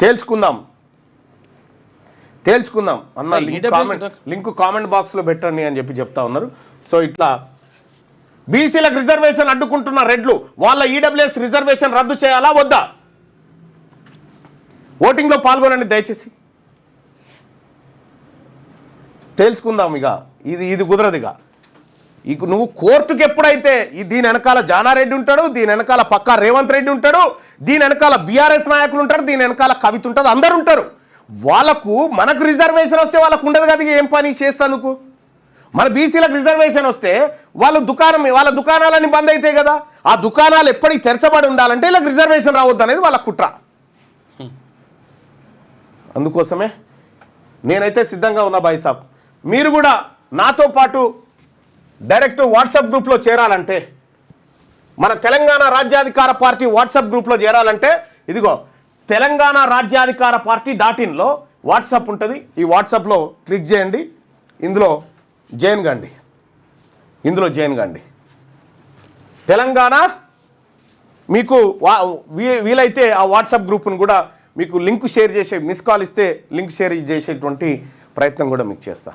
తేల్చుకుందాం అన్న. Link comment బాక్స్లో పెట్టండి అని చెప్తా ఉన్నారు. సో ఇట్లా బీసీలకు రిజర్వేషన్ అడ్డుకుంటున్న రెడ్లు వాళ్ళ ఈడబ్ల్యూఎస్ రిజర్వేషన్ రద్దు చేయాలా వద్దా? ఓటింగ్లో పాల్గొనండి దయచేసి. తేల్చుకుందాం. ఇక ఇది కుదరదుగా. ఇక నువ్వు కోర్టుకి ఎప్పుడైతే దీని వెనకాల జానారెడ్డి ఉంటాడు, దీని వెనకాల పక్కా రేవంత్ రెడ్డి ఉంటాడు, దీని వెనకాల బీఆర్ఎస్ నాయకులు ఉంటారు, దీని వెనకాల కవిత ఉంటుంది, అందరు ఉంటారు. వాళ్ళకు మనకు రిజర్వేషన్ వస్తే వాళ్ళకు ఉండదు కదా ఏం పని చేస్తానుకు. మన బీసీలకు రిజర్వేషన్ వస్తే వాళ్ళ దుకాణాలన్నీ బంద్ అవుతాయి కదా. ఆ దుకాణాలు ఎప్పటికి తెరచబడి ఉండాలంటే వీళ్ళకి రిజర్వేషన్ రావద్దు అనేది వాళ్ళ కుట్ర. అందుకోసమే నేనైతే సిద్ధంగా ఉన్నా బాయ్ సాబ్. మీరు కూడా నాతో పాటు డైరెక్ట్ వాట్సాప్ గ్రూప్లో చేరాలంటే, మన తెలంగాణ రాజ్యాధికార పార్టీ వాట్సాప్ గ్రూప్లో చేరాలంటే ఇదిగో తెలంగాణ రాజ్యాధికార పార్టీ .inలో వాట్సాప్ ఉంటుంది. ఈ వాట్సాప్లో క్లిక్ చేయండి, ఇందులో జాయిన్ కండి. తెలంగాణ మీకు వీలైతే ఆ వాట్సాప్ గ్రూప్ను కూడా మీకు లింక్ షేర్ చేసే, మిస్ కాల్ ఇస్తే లింక్ షేర్ చేసేటువంటి ప్రయత్నం కూడా మీకు చేస్తా.